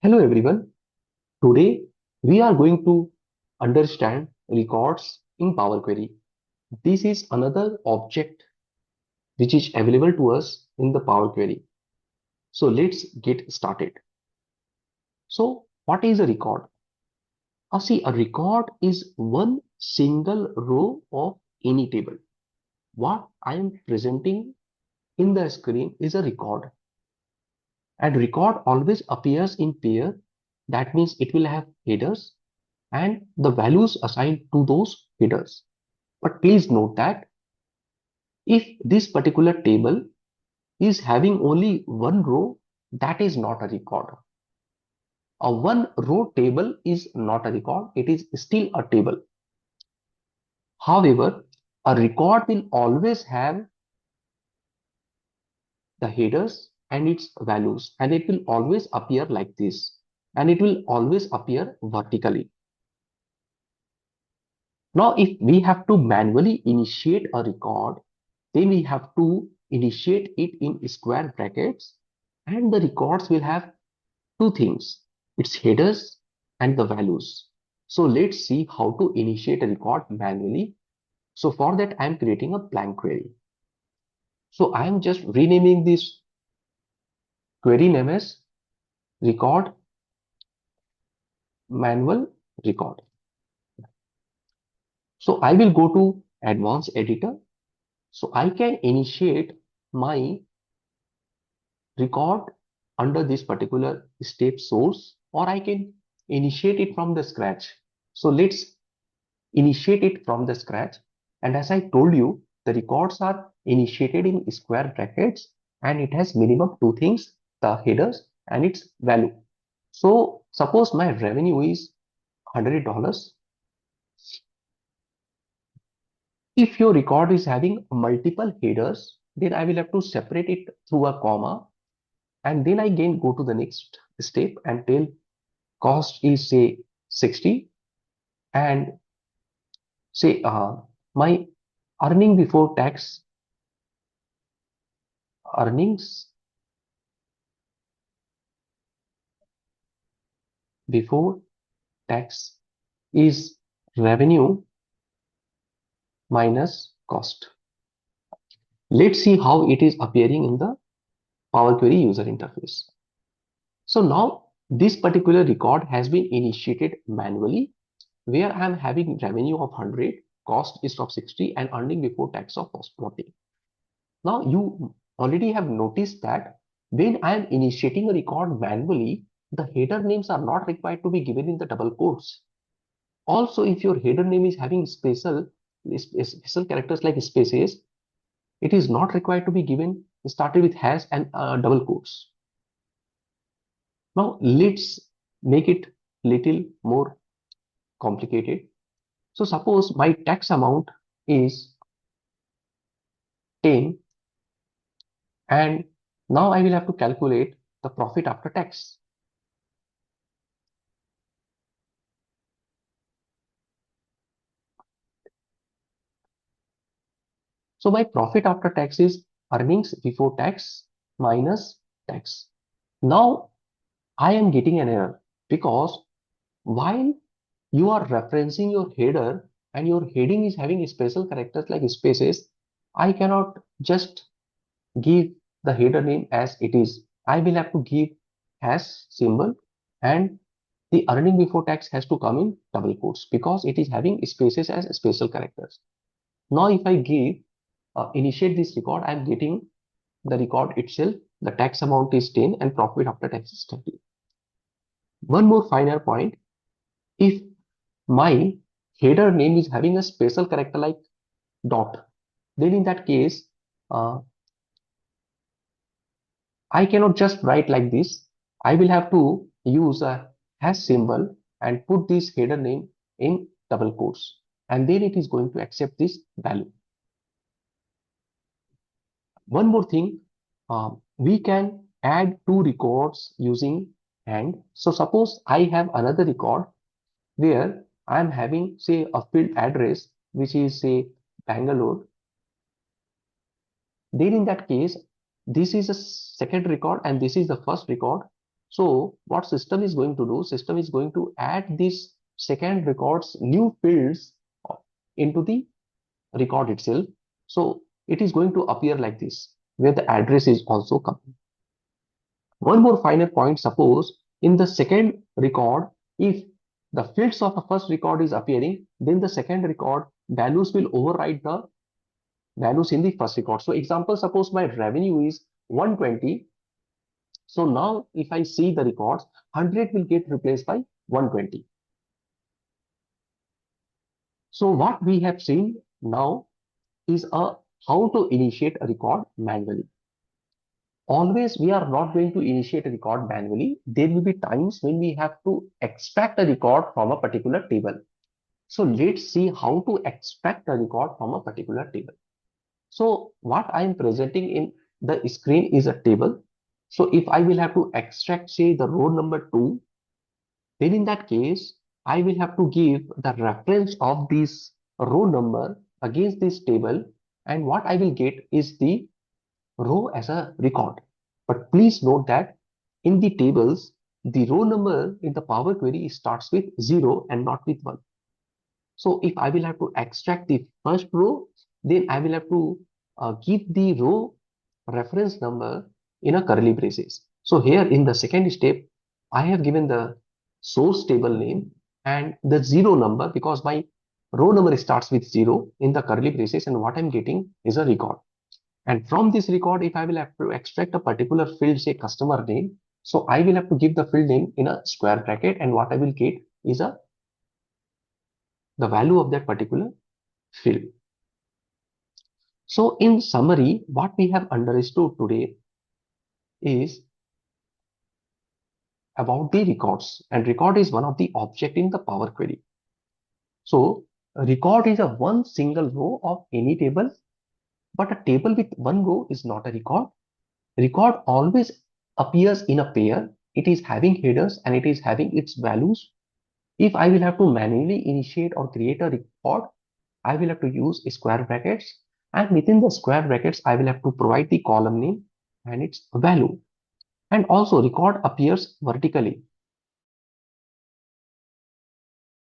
Hello everyone. Today we are going to understand records in Power Query. This is another object which is available to us in the Power Query. So let's get started. So what is a record? See, a record is one single row of any table. What I am presenting in the screen is a record, and record always appears in pair. That means it will have headers and the values assigned to those headers. But please note that if this particular table is having only one row, that is not a record. A one row table is not a record, it is still a table. However, a record will always have the headers and its values, and it will always appear like this, and it will always appear vertically. Now, if we have to manually initiate a record, then we have to initiate it in square brackets, and the records will have two things, its headers and the values. So let's see how to initiate a record manually. So for that, I'm creating a blank query. So I'm just renaming this query name as record manual record. So I will go to advanced editor. So I can initiate my record under this particular step source, or I can initiate it from the scratch. So let's initiate it from the scratch. And as I told you, the records are initiated in square brackets, and it has minimum two things, the headers and its value. So suppose my revenue is $100. If your record is having multiple headers, then I will have to separate it through a comma, and then I again go to the next step and tell cost is say 60, and say my earning before tax, earnings before tax is revenue minus cost. Let's see how it is appearing in the Power Query user interface. So now this particular record has been initiated manually, where I am having revenue of 100, cost is of 60, and earning before tax of 40. Now you already have noticed that when I am initiating a record manually, the header names are not required to be given in the double quotes. Also, if your header name is having special characters like spaces, it is not required to be given started with hash and double quotes. Now let's make it little more complicated. So suppose my tax amount is 10, and now I will have to calculate the profit after tax. So my profit after tax is earnings before tax minus tax. Now I am getting an error because while you are referencing your header and your heading is having special characters like spaces, I cannot just give the header name as it is. I will have to give hash symbol, and the earning before tax has to come in double quotes because it is having spaces as special characters. Now if I give initiate this record, I am getting the record itself. The tax amount is 10 and profit after tax is 30. One more finer point, if my header name is having a special character like dot, then in that case, I cannot just write like this. I will have to use a hash symbol and put this header name in double quotes, and then it is going to accept this value. One more thing, we can add two records using AND. So suppose I have another record where I am having say a field address which is say Bangalore. Then in that case, this is a second record and this is the first record. So what system is going to do? System is going to add this second record's new fields into the record itself. So it is going to appear like this, where the address is also coming. One more final point, suppose in the second record, if the fields of the first record is appearing, then the second record values will override the values in the first record. So example, suppose my revenue is 120. So now if I see the records, 100 will get replaced by 120. So what we have seen now is how to initiate a record manually. Always we are not going to initiate a record manually. There will be times when we have to extract a record from a particular table. So let's see how to extract a record from a particular table. So what I am presenting in the screen is a table. So if I will have to extract, say, the row number 2, then in that case, I will have to give the reference of this row number against this table. And what I will get is the row as a record. But please note that in the tables, the row number in the Power Query starts with 0 and not with 1. So if I will have to extract the first row, then I will have to give the row reference number in a curly braces. So here in the second step, I have given the source table name and the 0 number because my row number starts with 0 in the curly braces, and what I'm getting is a record. And from this record, if I will have to extract a particular field, say customer name, so I will have to give the field name in a square bracket, and what I will get is the value of that particular field. So in summary, what we have understood today is about the records, and record is one of the object in the Power Query. So a record is a one single row of any table, but a table with one row is not a record. Record always appears in a pair. It is having headers and it is having its values. If I will have to manually initiate or create a record, I will have to use square brackets, and within the square brackets, I will have to provide the column name and its value. And also record appears vertically.